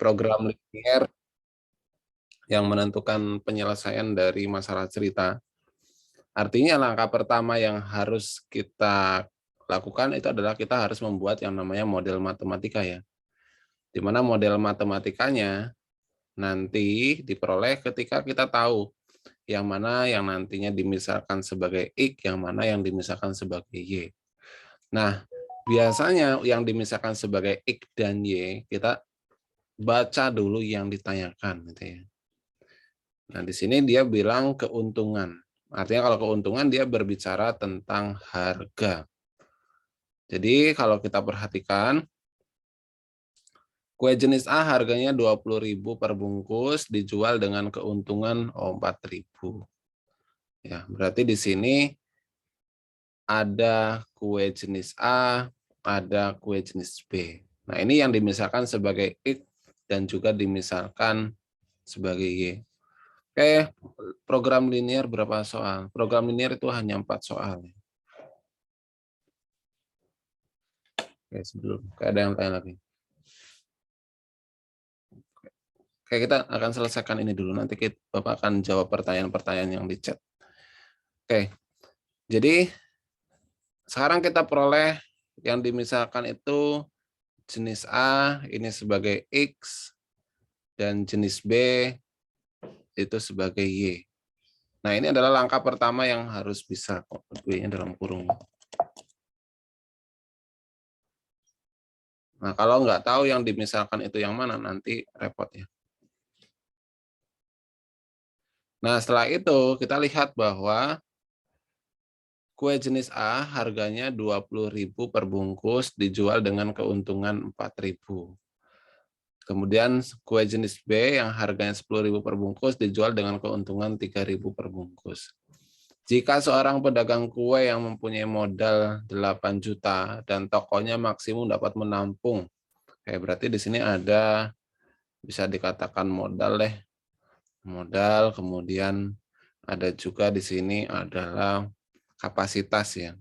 program linear yang menentukan penyelesaian dari masalah cerita. Artinya langkah pertama yang harus kita lakukan itu adalah kita harus membuat yang namanya model matematika ya. Di mana model matematikanya nanti diperoleh ketika kita tahu yang mana yang nantinya dimisalkan sebagai X, yang mana yang dimisalkan sebagai Y. Nah, biasanya yang dimisalkan sebagai X dan Y, kita baca dulu yang ditanyakan. Gitu ya. Nah, di sini dia bilang keuntungan. Artinya kalau keuntungan dia berbicara tentang harga. Jadi kalau kita perhatikan, kue jenis A harganya 20.000 per bungkus, dijual dengan keuntungan 4.000. Ya, berarti di sini ada kue jenis A, ada kue jenis B. Nah, ini yang dimisalkan sebagai X dan juga dimisalkan sebagai Y. Oke, program linear berapa soal? Program linear itu hanya 4 soal. Oke, sebelum ada yang tanya lagi. Oke, kita akan selesaikan ini dulu. Nanti Bapak akan jawab pertanyaan-pertanyaan yang di chat. Oke, jadi sekarang kita peroleh yang dimisalkan itu jenis A ini sebagai X dan jenis B itu sebagai Y. Nah, ini adalah langkah pertama yang harus bisa. B-nya dalam kurung. Nah, kalau nggak tahu yang dimisalkan itu yang mana, nanti repot ya. Nah, setelah itu kita lihat bahwa kue jenis A harganya 20.000 per bungkus, dijual dengan keuntungan 4.000. Kemudian kue jenis B yang harganya 10.000 per bungkus, dijual dengan keuntungan 3.000 per bungkus. Jika seorang pedagang kue yang mempunyai modal 8 juta dan tokonya maksimum dapat menampung, berarti di sini ada bisa dikatakan modal deh. Modal, kemudian ada juga di sini adalah kapasitas ya.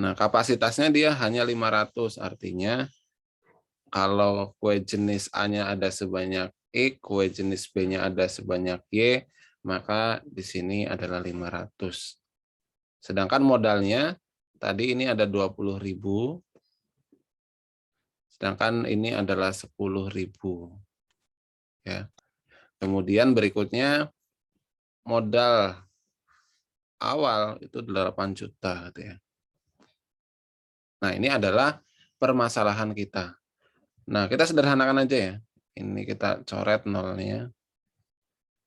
Nah, kapasitasnya dia hanya 500, artinya kalau kue jenis A-nya ada sebanyak X, kue jenis B-nya ada sebanyak Y, maka di sini adalah 500. Sedangkan modalnya tadi ini ada 20.000, sedangkan ini adalah 10.000. Ya. Kemudian berikutnya modal awal itu 8 juta gitu ya. Nah, ini adalah permasalahan kita. Nah, kita sederhanakan aja ya. Ini kita coret nolnya.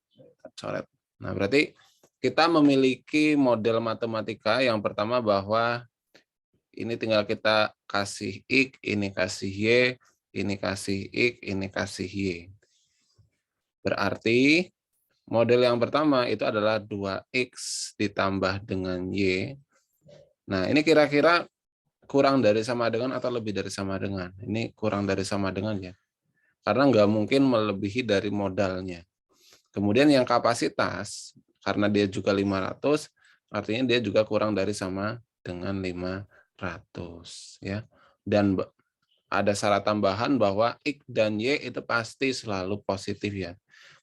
Kita coret. Nah, berarti kita memiliki model matematika yang pertama bahwa ini tinggal kita kasih X, ini kasih Y, ini kasih X, ini kasih Y. Berarti model yang pertama itu adalah 2X ditambah dengan Y. Nah, ini kira-kira kurang dari sama dengan atau lebih dari sama dengan? Ini kurang dari sama dengan ya. Karena nggak mungkin melebihi dari modalnya. Kemudian yang kapasitas, karena dia juga 500, artinya dia juga kurang dari sama dengan 500. Ya. Dan ada syarat tambahan bahwa X dan Y itu pasti selalu positif ya.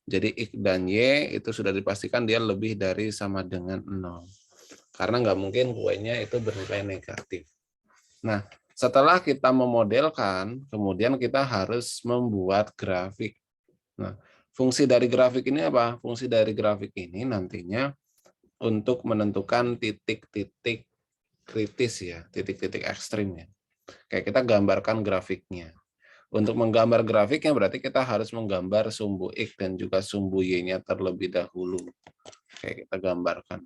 Jadi X dan Y itu sudah dipastikan dia lebih dari sama dengan 0. Karena nggak mungkin kuenya itu bernilai negatif. Nah, setelah kita memodelkan, kemudian kita harus membuat grafik. Nah, fungsi dari grafik ini apa? Fungsi dari grafik ini nantinya untuk menentukan titik-titik kritis ya, titik-titik ekstrim ya. Kayak kita gambarkan grafiknya. Untuk menggambar grafiknya berarti kita harus menggambar sumbu X dan juga sumbu Y-nya terlebih dahulu. Kayak kita gambarkan.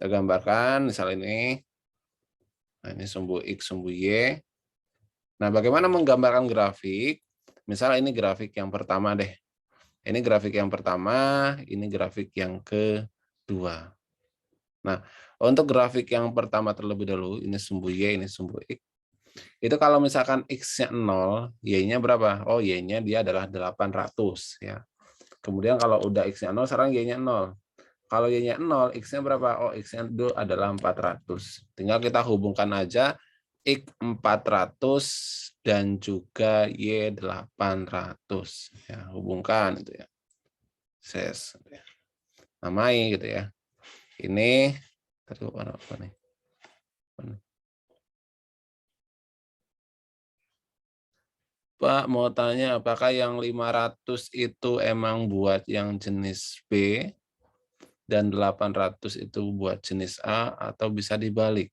Kita gambarkan misal ini. Nah, ini sumbu X, sumbu Y. Nah, bagaimana menggambarkan grafik? Misal ini grafik yang pertama deh. Ini grafik yang pertama, ini grafik yang kedua. Nah, untuk grafik yang pertama terlebih dahulu, ini sumbu Y, ini sumbu X. Itu kalau misalkan X-nya 0, Y-nya berapa? Oh, Y-nya dia adalah 800. Ya. Kemudian kalau udah X-nya 0, sekarang Y-nya 0. Kalau Y-nya 0, X-nya berapa? Oh, X-nya itu adalah 400. Tinggal kita hubungkan aja X 400 dan juga Y 800. Ya, hubungkan itu ya. Ses. Namai gitu ya. Ini tadi warna apa nih? Pak mau tanya apakah yang 500 itu emang buat yang jenis B dan 800 itu buat jenis A atau bisa dibalik?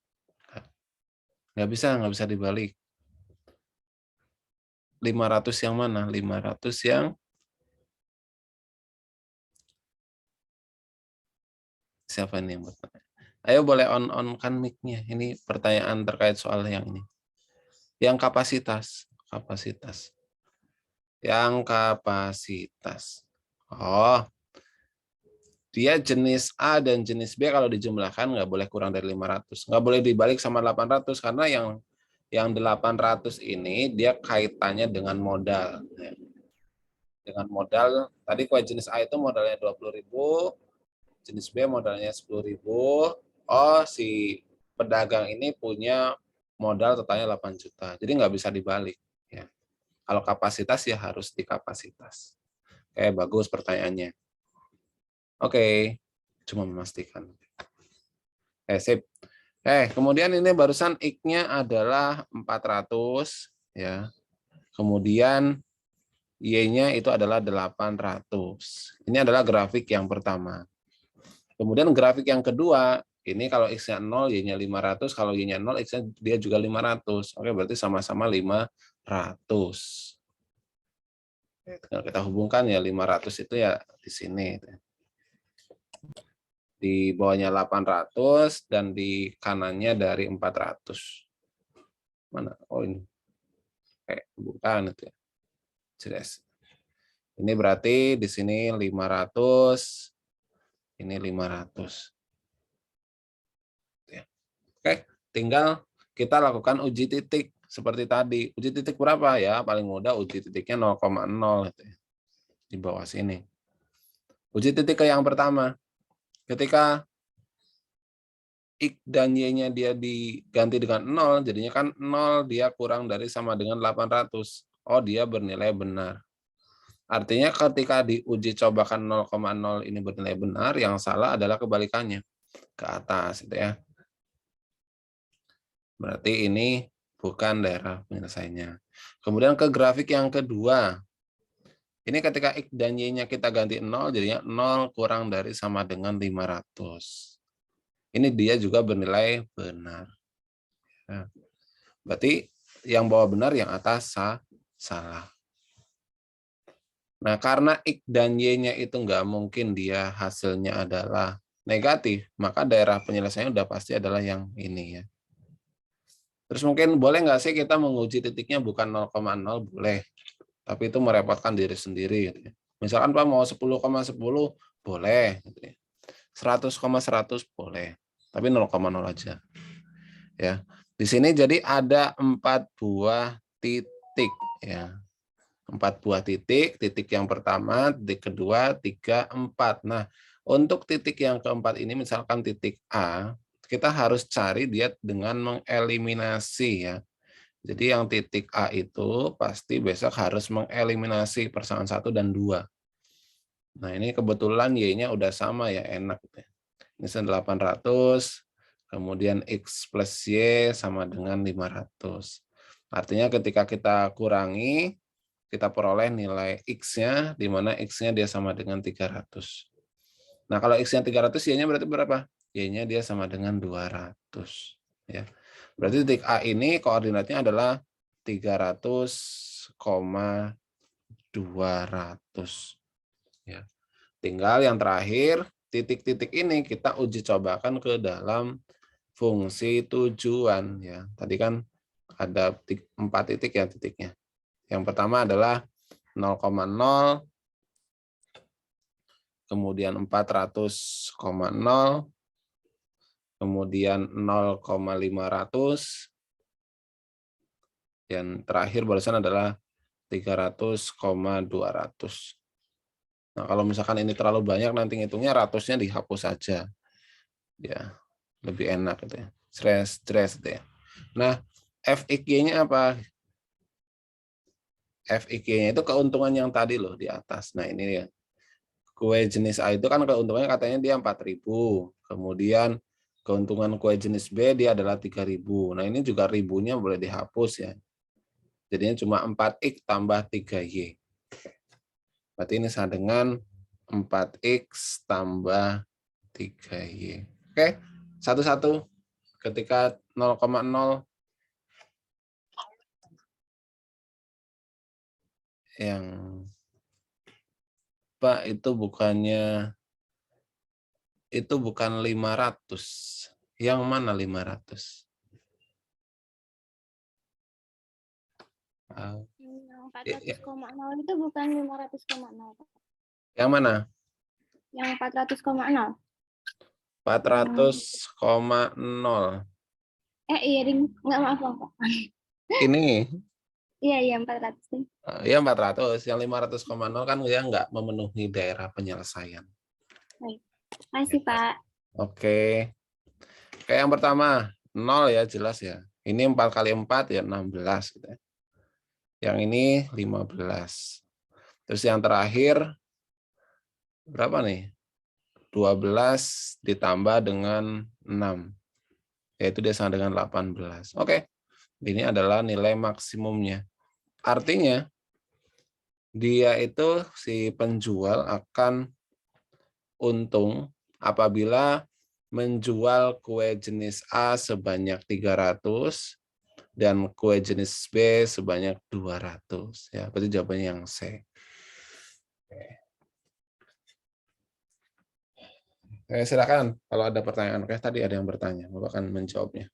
Nggak bisa dibalik. 500 yang mana? 500 yang siapa nih yang bertanya? Ayo boleh on kan mic-nya. Ini pertanyaan terkait soal yang ini. Yang kapasitas. Yang kapasitas. Oh, dia jenis A dan jenis B kalau dijumlahkan nggak boleh kurang dari 500. Nggak boleh dibalik sama 800 karena yang 800 ini dia kaitannya dengan modal. Dengan modal, tadi kue jenis A itu modalnya 20.000, jenis B modalnya 10.000. Oh, si pedagang ini punya modal totalnya 8 juta. Jadi nggak bisa dibalik. Ya. Kalau kapasitas ya harus di kapasitas. Oke, bagus pertanyaannya. Oke, cuma memastikan. Sip. Kemudian ini barusan X-nya adalah 400. Ya. Kemudian Y-nya itu adalah 800. Ini adalah grafik yang pertama. Kemudian grafik yang kedua, ini kalau X-nya 0, Y-nya 500, kalau Y-nya 0, X-nya dia juga 500. Oke, berarti sama-sama 500. Kalau kita hubungkan ya 500 itu ya di sini. Di bawahnya 800 dan di kanannya dari 400. Mana? Oh ini. Bukan itu ya. Jelas. Ini berarti di sini 500, ini 500. Oke, tinggal kita lakukan uji titik seperti tadi. Uji titik berapa ya? Paling mudah uji titiknya 0,0 gitu ya. Di bawah sini. Uji titik ke yang pertama. Ketika X dan Y-nya dia diganti dengan 0, jadinya kan 0 dia kurang dari sama dengan 800. Oh, dia bernilai benar. Artinya ketika diuji cobakan 0,0 ini bernilai benar, yang salah adalah kebalikannya. Ke atas gitu ya. Berarti ini bukan daerah penyelesaiannya. Kemudian ke grafik yang kedua. Ini ketika X dan Y-nya kita ganti 0, jadinya 0 kurang dari sama dengan 500. Ini dia juga bernilai benar. Nah, berarti yang bawah benar, yang atas salah. Nah, karena X dan Y-nya itu nggak mungkin dia hasilnya adalah negatif, maka daerah penyelesaiannya udah pasti adalah yang ini ya. Terus mungkin boleh nggak sih kita menguji titiknya bukan 0,0, boleh. Tapi itu merepotkan diri sendiri. Gitu ya. Misalkan Pak mau 10,10, boleh. Gitu ya. 100,100 boleh. Tapi 0,0 aja. Ya. Di sini jadi ada 4 buah titik. Ya. 4 buah titik. Titik yang pertama, titik kedua, 3, 4. Nah, untuk titik yang keempat ini misalkan titik A, kita harus cari dia dengan mengeliminasi ya. Jadi yang titik A itu pasti besok harus mengeliminasi persamaan 1 dan 2. Nah ini kebetulan Y-nya udah sama ya, enak. Ini 800, kemudian X plus Y sama dengan 500. Artinya ketika kita kurangi, kita peroleh nilai X-nya, di mana X-nya dia sama dengan 300. Nah kalau X-nya 300, Y-nya berarti berapa? Y-nya dia sama dengan 200. Ya. Berarti titik A ini koordinatnya adalah 300,200. Ya. Tinggal yang terakhir, titik-titik ini kita uji cobakan ke dalam fungsi tujuan. Ya. Tadi kan ada 4 titik ya titiknya. Yang pertama adalah 0,0, kemudian 400,0, kemudian 0,500, yang terakhir barusan adalah 300,200. Nah, kalau misalkan ini terlalu banyak, nanti ngitungnya ratusnya dihapus saja. Ya, lebih enak gitu ya. Stress gitu ya. Nah, FIQ-nya apa? FIQ-nya itu keuntungan yang tadi loh di atas. Nah, ini ya. Kue jenis A itu kan keuntungannya katanya dia 4.000. Kemudian keuntungan kue jenis B dia adalah 3.000. Nah, ini juga ribunya boleh dihapus ya. Jadinya cuma 4X tambah 3Y. Berarti ini sama dengan 4X tambah 3Y. Oke, satu-satu. Ketika 0,0 yang Pak itu bukan 500. Yang mana 500? Yang 400,0 itu bukan 500,0. Yang mana? Yang 400,0. 400,0. Iya, Ding. Nggak, maaf, Pak. Ini Iya, 400. ya 400. Yang 500,0 kan dia nggak memenuhi daerah penyelesaian. Baik. Makasih, Pak. Oke. Kayak yang pertama, 0 ya jelas ya. Ini 4 kali 4 ya 16. Gitu ya. Yang ini 15. Terus yang terakhir, berapa nih? 12 ditambah dengan 6. Yaitu dia sama dengan 18. Oke. Ini adalah nilai maksimumnya. Artinya, dia itu si penjual akan untung apabila menjual kue jenis A sebanyak 300 dan kue jenis B sebanyak 200. Ya, berarti jawabannya yang C. Silakan kalau ada pertanyaan. Oke, tadi ada yang bertanya, Bapak akan menjawabnya.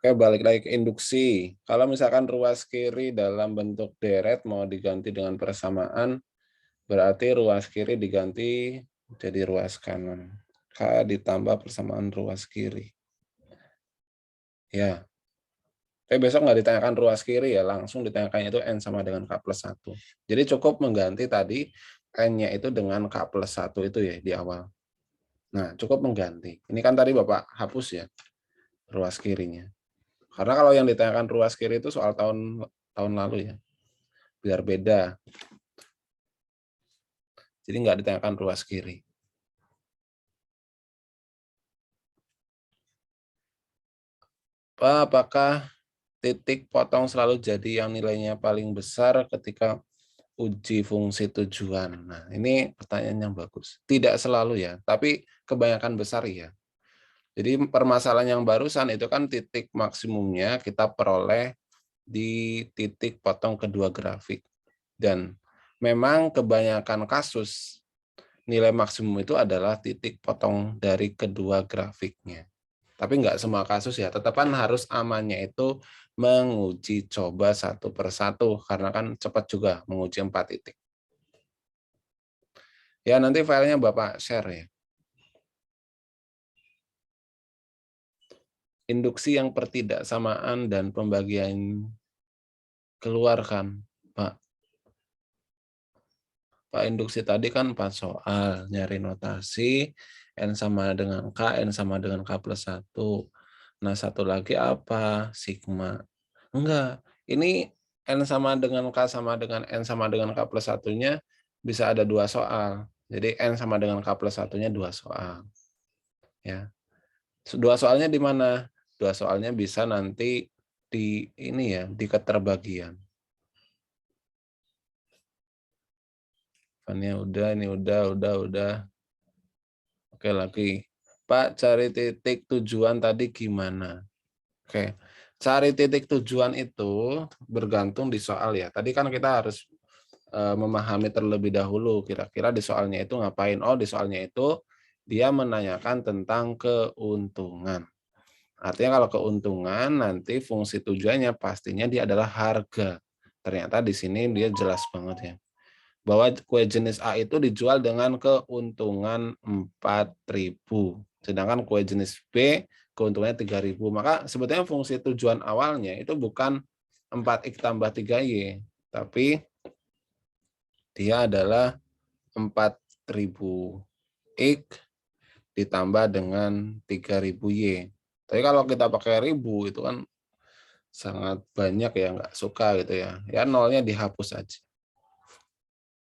Oke, balik lagi ke induksi. Kalau misalkan ruas kiri dalam bentuk deret mau diganti dengan persamaan, berarti ruas kiri diganti jadi ruas kanan. K ditambah persamaan ruas kiri. Ya. Tapi besok nggak ditanyakan ruas kiri ya, langsung ditanyakan itu N sama dengan K plus 1. Jadi cukup mengganti tadi N-nya itu dengan K plus 1 itu ya di awal. Nah, cukup mengganti. Ini kan tadi Bapak hapus ya, ruas kirinya. Karena kalau yang ditanyakan ruas kiri itu soal tahun lalu ya, biar beda. Jadi nggak ditanyakan ruas kiri. Pak, apakah titik potong selalu jadi yang nilainya paling besar ketika uji fungsi tujuan? Nah, ini pertanyaan yang bagus. Tidak selalu ya, tapi kebanyakan besar ya. Jadi permasalahan yang barusan itu kan titik maksimumnya kita peroleh di titik potong kedua grafik. Dan memang kebanyakan kasus nilai maksimum itu adalah titik potong dari kedua grafiknya. Tapi nggak semua kasus ya, tetapan harus amannya itu menguji coba satu persatu, karena kan cepat juga menguji 4 titik. Ya, nanti filenya Bapak share ya. Induksi yang pertidaksamaan dan pembagian keluarkan, Pak. Pak, induksi tadi kan 4 soal, nyari notasi, N sama dengan K, N sama dengan K plus 1. Nah, satu lagi apa? Sigma. Enggak, ini N sama dengan K sama dengan N sama dengan K plus 1-nya bisa ada 2 soal. Jadi N sama dengan K plus 1-nya 2 soal. Ya. 2 soalnya di mana? 2 soalnya bisa nanti di ini ya, di keterbagian. Ini udah. Oke, lagi. Pak, cari titik tujuan tadi gimana? Oke. Cari titik tujuan itu bergantung di soal ya. Tadi kan kita harus memahami terlebih dahulu kira-kira di soalnya itu ngapain. Oh, di soalnya itu dia menanyakan tentang keuntungan. Artinya kalau keuntungan nanti fungsi tujuannya pastinya dia adalah harga. Ternyata di sini dia jelas banget ya. Bahwa kue jenis A itu dijual dengan keuntungan 4.000. Sedangkan kue jenis B keuntungannya 3.000. Maka sebetulnya fungsi tujuan awalnya itu bukan 4X tambah 3Y. Tapi dia adalah 4.000 X ditambah dengan 3.000 Y. Tapi kalau kita pakai ribu itu kan sangat banyak ya, nggak suka gitu ya. Ya nolnya dihapus aja.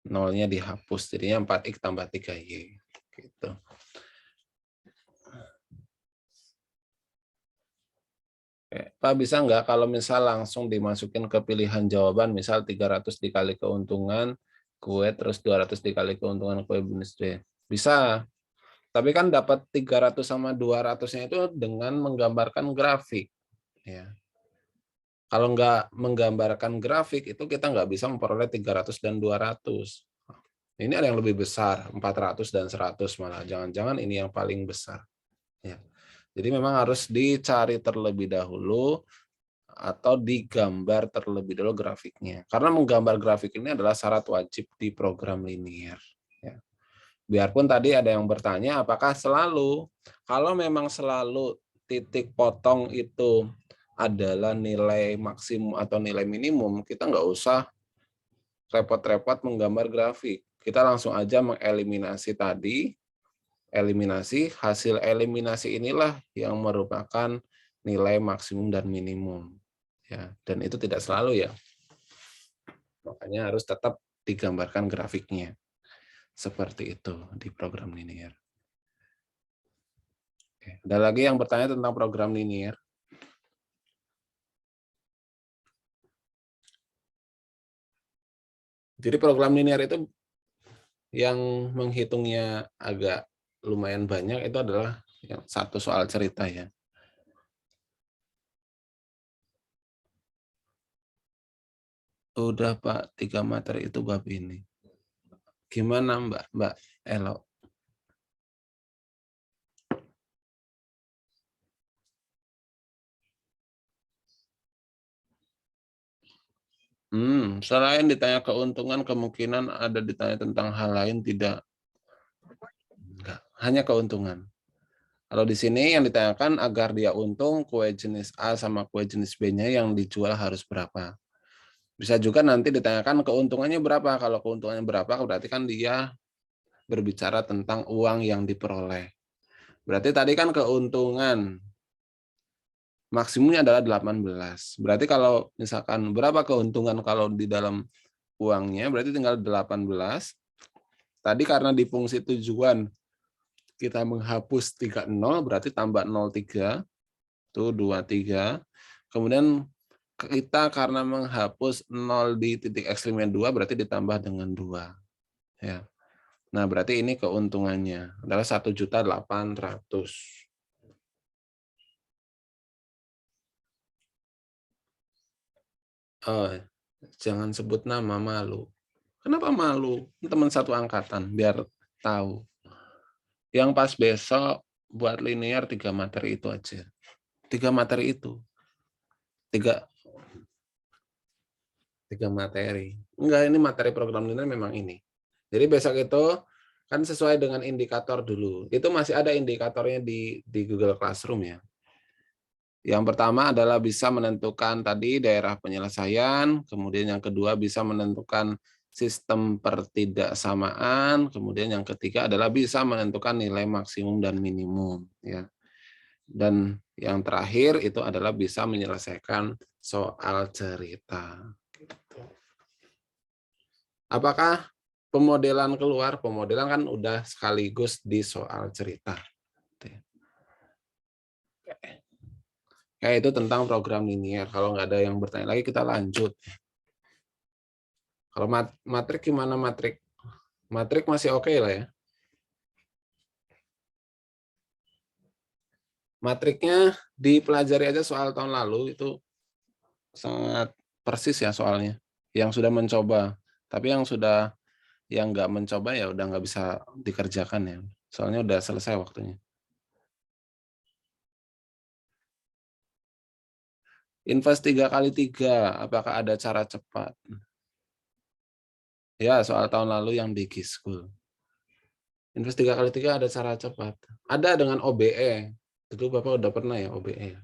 Nolnya dihapus, jadinya 4X tambah 3Y. Gitu. Pak, bisa nggak kalau misal langsung dimasukin ke pilihan jawaban, misal 300 dikali keuntungan kue, terus 200 dikali keuntungan kue bonus B. Bisa. Tapi kan dapat 300 sama 200-nya itu dengan menggambarkan grafik. Ya. Kalau nggak menggambarkan grafik, itu kita nggak bisa memperoleh 300 dan 200. Ini ada yang lebih besar, 400 dan 100 malah. Jangan-jangan ini yang paling besar. Ya. Jadi memang harus dicari terlebih dahulu atau digambar terlebih dahulu grafiknya. Karena menggambar grafik ini adalah syarat wajib di program linear. Ya. Biarpun tadi ada yang bertanya apakah selalu, kalau memang selalu titik potong itu adalah nilai maksimum atau nilai minimum, kita nggak usah repot-repot menggambar grafik. Kita langsung aja mengeliminasi tadi, eliminasi, hasil eliminasi inilah yang merupakan nilai maksimum dan minimum. Ya, dan itu tidak selalu ya. Makanya harus tetap digambarkan grafiknya. Seperti itu di program linear. Oke, ada lagi yang bertanya tentang program linear? Jadi program linear itu yang menghitungnya agak lumayan banyak itu adalah yang satu soal cerita ya. Udah Pak, 3 materi itu bab ini. Gimana Mbak Elo? Selain ditanya keuntungan, kemungkinan ada ditanya tentang hal lain tidak? Enggak, hanya keuntungan. Kalau di sini yang ditanyakan agar dia untung, kue jenis A sama kue jenis B-nya yang dijual harus berapa. Bisa juga nanti ditanyakan keuntungannya berapa. Kalau keuntungannya berapa, berarti kan dia berbicara tentang uang yang diperoleh. Berarti tadi kan keuntungan maksimumnya adalah 18. Berarti kalau misalkan berapa keuntungan kalau di dalam uangnya, berarti tinggal 18. Tadi karena di fungsi tujuan kita menghapus 30, berarti tambah 03, tuh 23. Kemudian kita karena menghapus 0 di titik ekstrimnya 2, berarti ditambah dengan 2. Ya. Nah, berarti ini keuntungannya adalah 1.800.000. Oh, jangan sebut nama, malu. Kenapa malu? Teman satu angkatan, biar tahu. Yang pas besok buat linear 3 materi itu aja. 3 materi itu. 3 materi. Enggak, ini materi program linear memang ini. Jadi besok itu kan sesuai dengan indikator dulu. Itu masih ada indikatornya di Google Classroom ya. Yang pertama adalah bisa menentukan tadi daerah penyelesaian, kemudian yang kedua bisa menentukan sistem pertidaksamaan, kemudian yang ketiga adalah bisa menentukan nilai maksimum dan minimum ya. Dan yang terakhir itu adalah bisa menyelesaikan soal cerita. Apakah pemodelan keluar? Pemodelan kan udah sekaligus di soal cerita. Kayak itu tentang program linear. Kalau nggak ada yang bertanya lagi, kita lanjut. Kalau matrik gimana matrik? Matrik masih oke lah ya. Matriknya dipelajari aja soal tahun lalu, itu sangat persis ya soalnya. Yang sudah mencoba. Tapi yang nggak mencoba ya udah nggak bisa dikerjakan ya. Soalnya udah selesai waktunya. Invest 3x3, apakah ada cara cepat? Ya, soal tahun lalu yang di Giskul. Invest 3x3 ada cara cepat. Ada dengan OBE. Itu Bapak udah pernah ya OBE.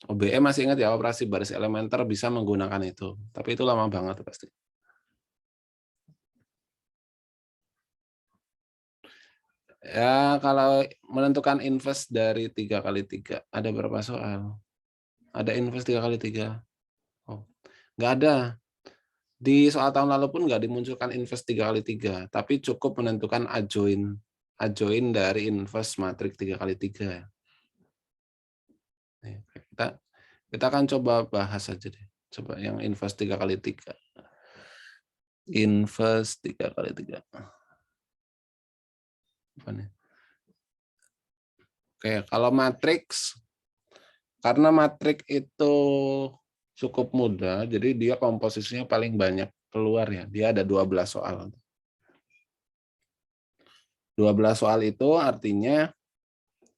OBE masih ingat ya, operasi baris elementer bisa menggunakan itu. Tapi itu lama banget pasti. Ya, kalau menentukan inverse dari 3 kali 3, ada berapa soal? Ada inverse 3 kali 3? Oh, nggak ada. Di soal tahun lalu pun nggak dimunculkan inverse 3 kali 3, tapi cukup menentukan adjoin dari inverse matriks 3 kali 3. Nih, kita akan coba bahas aja deh. Coba yang inverse 3 kali 3. Inverse 3 kali 3. Apa nih? Oke, kalau matriks, karena matriks itu cukup mudah, jadi dia komposisinya paling banyak keluar ya. Dia ada 12 soal. 12 soal itu artinya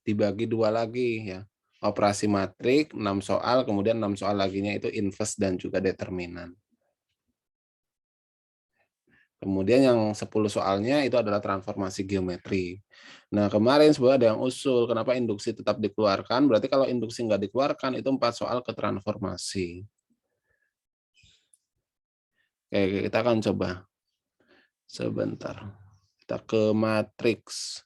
dibagi 2 lagi ya. Operasi matrik 6 soal, kemudian 6 soal laginya itu inverse dan juga determinan. Kemudian yang 10 soalnya itu adalah transformasi geometri. Nah, kemarin sebenarnya ada yang usul, kenapa induksi tetap dikeluarkan? Berarti kalau induksi nggak dikeluarkan, itu 4 soal ke transformasi. Oke, kita akan coba. Sebentar. Kita ke matriks.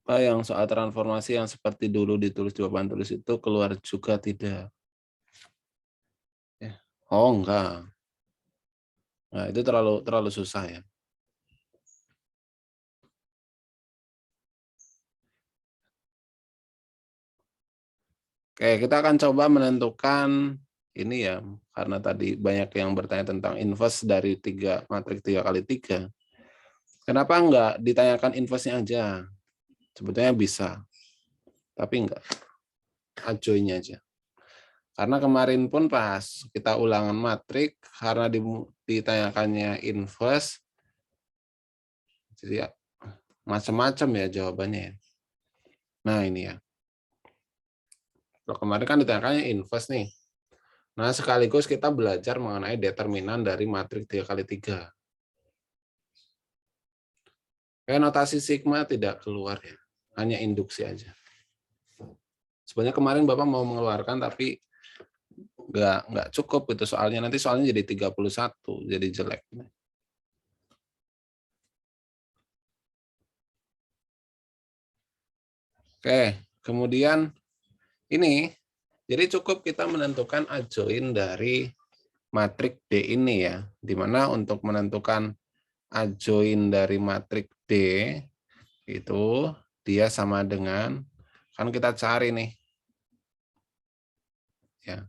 Yang soal transformasi yang seperti dulu ditulis jawaban tulis itu keluar juga tidak? Oh, enggak. Nah, itu terlalu susah ya. Oke, kita akan coba menentukan ini ya, karena tadi banyak yang bertanya tentang inverse dari matriks 3 kali 3. Kenapa enggak ditanyakan inverse-nya aja? Sebetulnya bisa, tapi enggak. Adjoin-nya aja. Karena kemarin pun pas kita ulangan matrik, karena ditanyakannya inverse, jadi macam-macam ya jawabannya. Nah ini ya. Kalau kemarin kan ditanyakannya inverse nih. Nah sekaligus kita belajar mengenai determinan dari matrik 3 kali 3. Kayak notasi sigma tidak keluar ya, hanya induksi aja. Sebenarnya kemarin Bapak mau mengeluarkan tapi nggak cukup itu soalnya, nanti soalnya jadi 31, jadi jelek. Oke, kemudian ini, jadi cukup kita menentukan adjoin dari matrik D ini ya, di mana untuk menentukan adjoin dari matrik D itu dia sama dengan, kan kita cari nih, ya.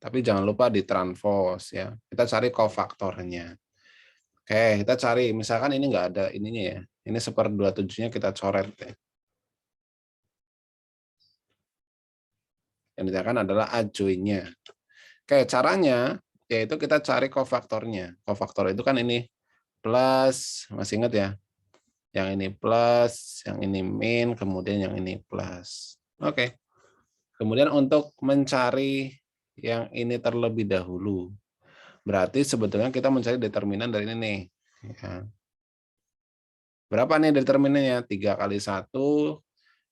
Tapi jangan lupa ditranspos ya. Kita cari kofaktornya. Oke, kita cari. Misalkan ini nggak ada ininya ya. Ini 1/27-nya kita coret ya. Yang ditanyakan adalah adjoinnya. Oke, caranya yaitu kita cari kofaktornya. Kofaktor itu kan ini plus, masih ingat ya? Yang ini plus, yang ini min, kemudian yang ini plus. Oke. Kemudian untuk mencari yang ini terlebih dahulu. Berarti sebetulnya kita mencari determinan dari ini nih. Ya. Berapa nih determinannya? 3 kali 1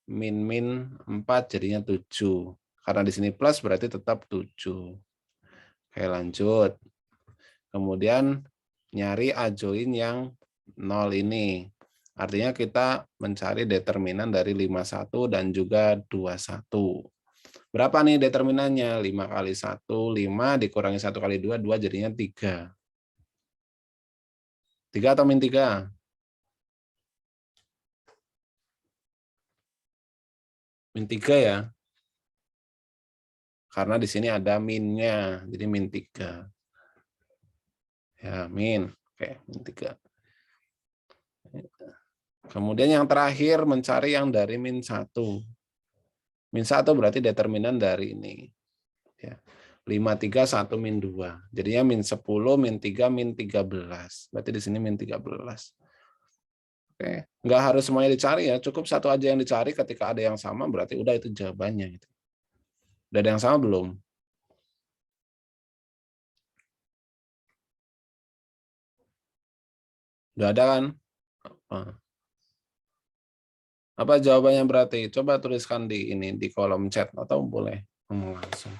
min 4 jadinya 7. Karena di sini plus berarti tetap 7. Oke, lanjut. Kemudian nyari adjoin yang 0 ini. Artinya kita mencari determinan dari 51 dan juga 21. Berapa nih determinannya? 5 kali 1, 5 dikurangi 1 kali 2, 2 jadinya 3. 3 atau min 3? Min 3 ya. Karena di sini ada minnya, jadi min 3. Ya, min. Oke, min 3. Kemudian yang terakhir mencari yang dari min 1. Min 1 berarti determinan dari ini. Ya. 5, 3, 1, min 2. Jadinya min 10, min 3, min 13. Berarti di sini min 13. Oke. Nggak harus semuanya dicari ya, cukup satu aja yang dicari. Ketika ada yang sama berarti udah itu jawabannya. Gitu. Udah ada yang sama belum? Udah ada kan? Apa jawabannya berarti? Coba tuliskan di ini di kolom chat atau boleh ngomong langsung.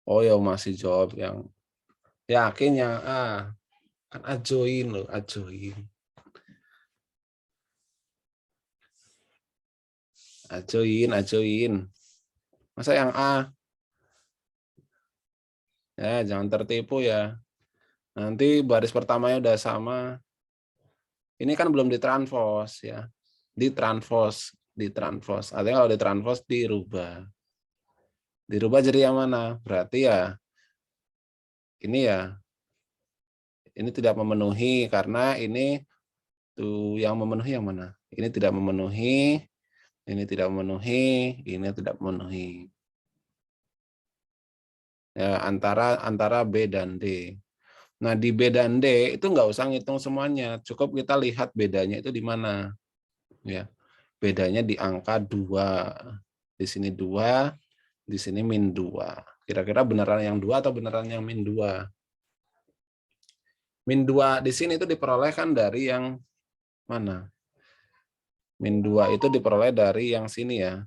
Oh ya masih jawab yang yakin yang A. Kan ajoin loh, ajoin. Ajoin. Masa yang A? Ya, jangan tertipu ya. Nanti baris pertamanya udah sama. Ini kan belum ditranspos ya. Ditranspos. Artinya kalau ditranspos dirubah. Dirubah jadi yang mana? Berarti ya ini ya. Ini tidak memenuhi karena ini tuh yang memenuhi yang mana? Ini tidak memenuhi, ini tidak memenuhi, ini tidak memenuhi. Ya, antara B dan D. Nah, di B dan D itu nggak usah ngitung semuanya, cukup kita lihat bedanya itu di mana. Ya, bedanya di angka 2. Di sini 2, di sini min 2. Kira-kira beneran yang 2 atau beneran yang min 2? Min 2 di sini itu diperoleh kan dari yang mana? Min 2 itu diperoleh dari yang sini ya.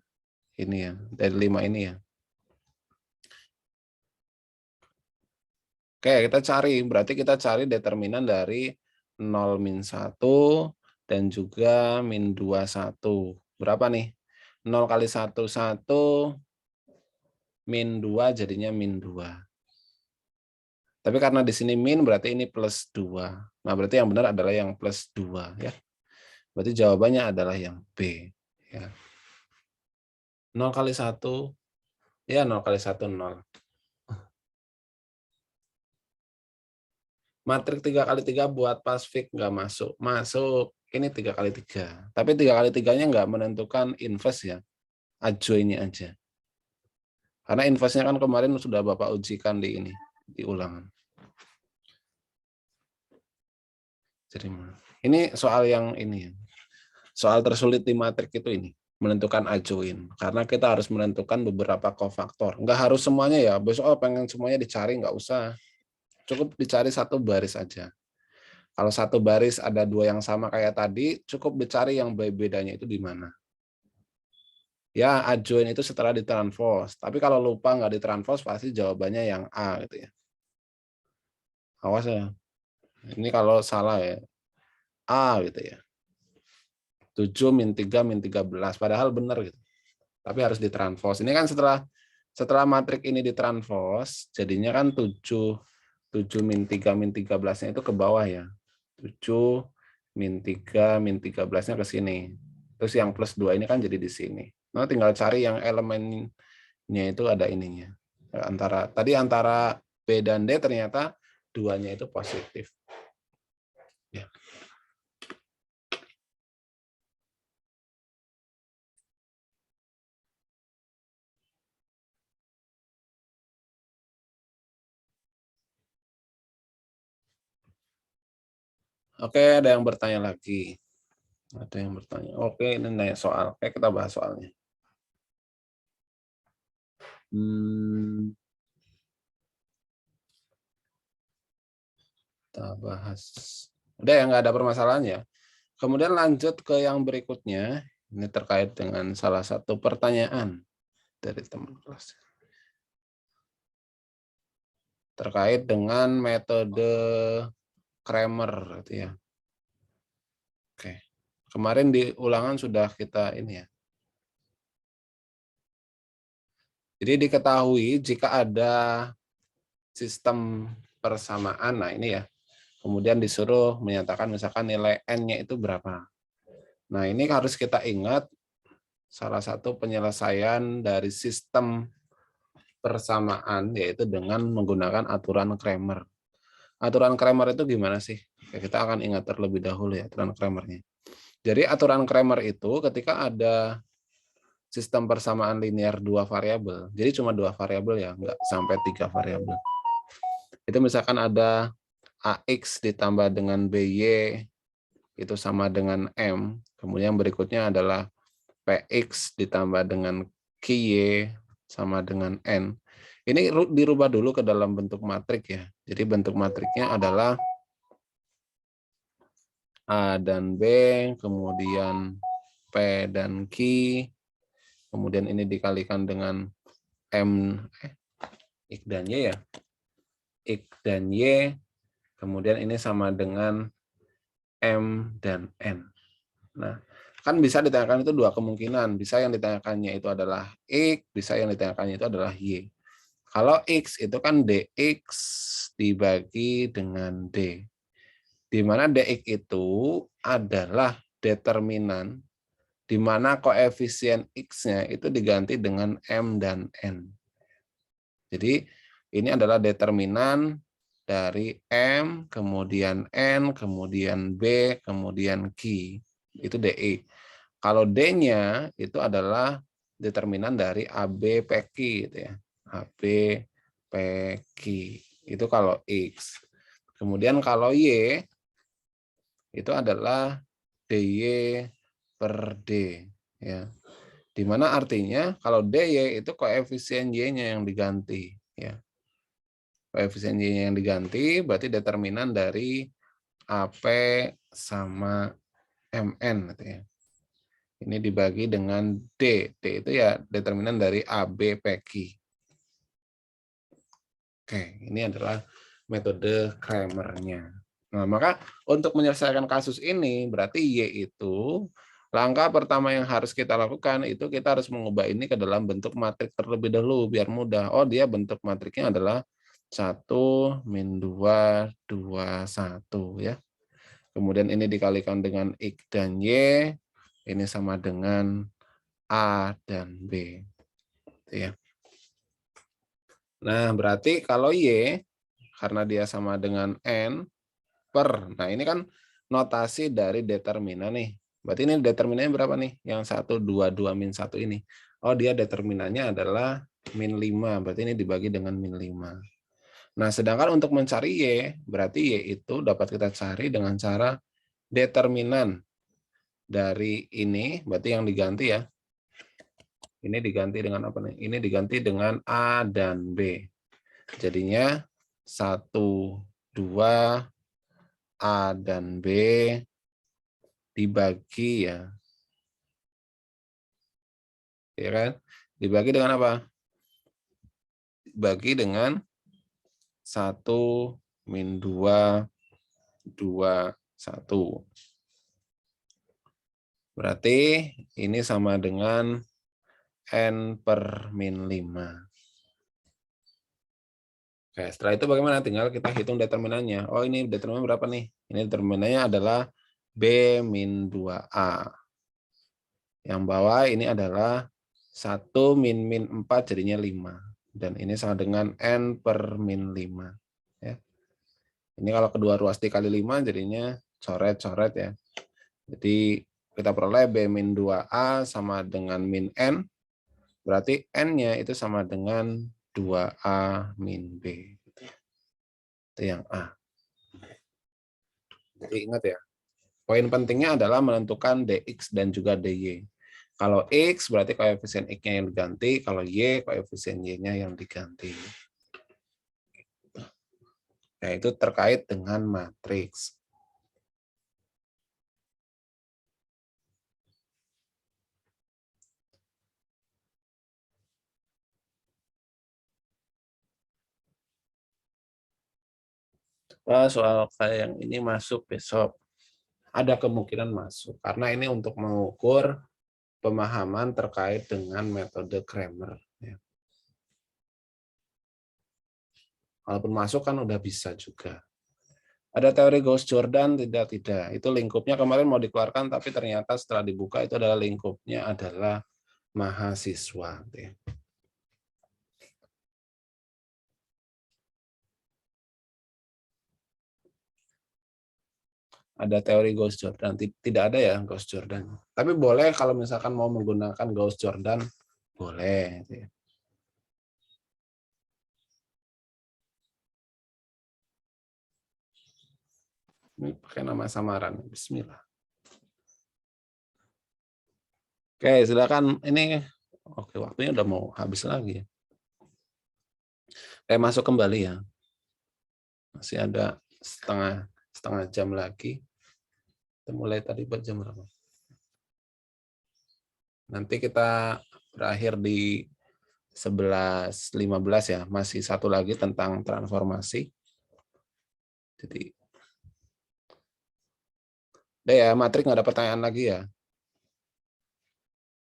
Ini ya, dari 5 ini ya. Oke, kita cari. Berarti kita cari determinan dari 0 min 1 dan juga min 2, 1. Berapa nih? 0 kali 1, 1. Min 2 jadinya min 2. Tapi karena di sini min berarti ini plus 2. Nah, berarti yang benar adalah yang plus 2. Ya. Berarti jawabannya adalah yang B. Ya. 0 kali 1. Ya, 0 kali 1, 0. Matrik 3 kali 3 buat pasfik nggak masuk. Masuk. Ini 3 kali 3. Tapi 3 kali 3-nya nggak menentukan inverse ya. Ajo ini aja. Karena inverse-nya kan kemarin sudah Bapak ujikan di ini. Di ulangan. Jadi ini soal yang ini. Soal tersulit di matrik itu ini. Menentukan ajoin. Karena kita harus menentukan beberapa kofaktor. Nggak harus semuanya ya. Besok pengen semuanya dicari, nggak usah. Cukup dicari satu baris aja. Kalau satu baris ada 2 yang sama kayak tadi, cukup dicari yang bedanya itu di mana. Ya, adjoin itu setelah ditranspos. Tapi kalau lupa nggak ditranspos, pasti jawabannya yang A gitu ya. Awas ya. Ini kalau salah ya. A gitu ya. 7 min 3 min 13. Padahal benar gitu. Tapi harus ditranspos. Ini kan setelah matrik ini ditranspos, jadinya kan 7 min 3 min 13-nya itu ke bawah ya. 7 min 3 min 13-nya ke sini. Terus yang plus 2 ini kan jadi di sini. Nah, tinggal cari yang elemennya itu ada ininya. Antara B dan D ternyata 2-nya itu positif. Ya. Oke, ada yang bertanya lagi. Ada yang bertanya. Oke, ini nanya soal. Oke, kita bahas soalnya. Kita bahas. Udah ya, nggak ada permasalahan ya. Kemudian lanjut ke yang berikutnya. Ini terkait dengan salah satu pertanyaan dari teman kelas. Terkait dengan metode Kramer gitu ya. Oke. Kemarin di ulangan sudah kita ini ya. Jadi diketahui jika ada sistem persamaan, nah ini ya. Kemudian disuruh menyatakan misalkan nilai N-nya itu berapa. Nah, ini harus kita ingat salah satu penyelesaian dari sistem persamaan yaitu dengan menggunakan aturan Kramer. Aturan Kramer itu gimana sih? Kita akan ingat terlebih dahulu ya aturan Kramernya. Jadi aturan Kramer itu ketika ada sistem persamaan linear 2 variabel, jadi cuma 2 variabel ya, nggak sampai 3 variabel. Itu misalkan ada AX ditambah dengan BY itu sama dengan M, kemudian berikutnya adalah PX ditambah dengan QY sama dengan N. Ini dirubah dulu ke dalam bentuk matrik ya. Jadi bentuk matriknya adalah A dan B, kemudian P dan Q, kemudian ini dikalikan dengan X dan Y ya. X dan Y, kemudian ini sama dengan M dan N. Nah, kan bisa ditanyakan itu dua kemungkinan. Bisa yang ditanyakannya itu adalah X, bisa yang ditanyakannya itu adalah Y. Kalau X itu kan DX dibagi dengan D. Di mana DX itu adalah determinan di mana koefisien X-nya itu diganti dengan M dan N. Jadi ini adalah determinan dari M, kemudian N, kemudian B, kemudian Q. Itu DE. Kalau D-nya itu adalah determinan dari AB, PQ. Gitu ya. AB, PQ. Itu kalau X. Kemudian kalau Y, itu adalah DY per D. Ya. Di mana artinya kalau DY itu koefisien Y-nya yang diganti. Ya. Koefisien Y-nya yang diganti berarti determinan dari AP sama MN. Gitu ya. Ini dibagi dengan D. D itu ya determinan dari AB PQ. Oke, ini adalah metode Cramer-nya. Nah, maka untuk menyelesaikan kasus ini, berarti Y itu, langkah pertama yang harus kita lakukan, itu kita harus mengubah ini ke dalam bentuk matrik terlebih dahulu, biar mudah. Oh, dia bentuk matriknya adalah 1, min 2, 2, 1. Ya. Kemudian ini dikalikan dengan X dan Y, ini sama dengan A dan B. Ya. Nah, berarti kalau Y, karena dia sama dengan N, nah ini kan notasi dari determinan nih. Berarti ini determinannya berapa nih? Yang 1, 2, 2, min 1 ini. Oh, dia determinannya adalah min 5. Berarti ini dibagi dengan min 5. Nah, sedangkan untuk mencari Y, berarti Y itu dapat kita cari dengan cara determinan dari ini, berarti yang diganti ya. Ini diganti dengan apa nih? Ini diganti dengan A dan B. Jadinya 1, 2, A dan B dibagi ya. Ya kan? Dibagi dengan apa? Dibagi dengan 1, min 2, 2, 1. Berarti ini sama dengan N per min 5. Oke, setelah itu bagaimana? Tinggal kita hitung determinannya. Oh, ini determinan berapa nih? Ini determinannya adalah B min 2A. Yang bawah ini adalah 1 min min 4 jadinya 5. Dan ini sama dengan N per min 5. Ya. Ini kalau kedua ruas dikali 5 jadinya coret-coret ya. Jadi kita peroleh B min 2A sama dengan min N. Berarti N-nya itu sama dengan 2A min B. Itu yang A. Jadi ingat ya, poin pentingnya adalah menentukan DX dan juga DY. Kalau X berarti koefisien X-nya yang diganti, kalau Y koefisien Y-nya yang diganti. Nah, itu terkait dengan matriks. Soal kayak yang ini masuk besok. Ada kemungkinan masuk. Karena ini untuk mengukur pemahaman terkait dengan metode Cramer. Walaupun masuk kan udah bisa juga. Ada teori Gauss-Jordan, tidak. Itu lingkupnya kemarin mau dikeluarkan, tapi ternyata setelah dibuka itu adalah lingkupnya adalah mahasiswa. Ada teori Gauss-Jordan. Tidak ada ya Gauss-Jordan. Tapi boleh kalau misalkan mau menggunakan Gauss-Jordan, boleh. Ini pakai nama samaran. Bismillah. Oke, silakan. Ini oke, waktunya udah mau habis lagi. Masuk kembali ya. Masih ada setengah jam lagi. Kita mulai tadi jam berapa? Nanti kita berakhir di 11.15 ya. Masih satu lagi tentang transformasi. Jadi, udah ya, Matrik nggak ada pertanyaan lagi ya?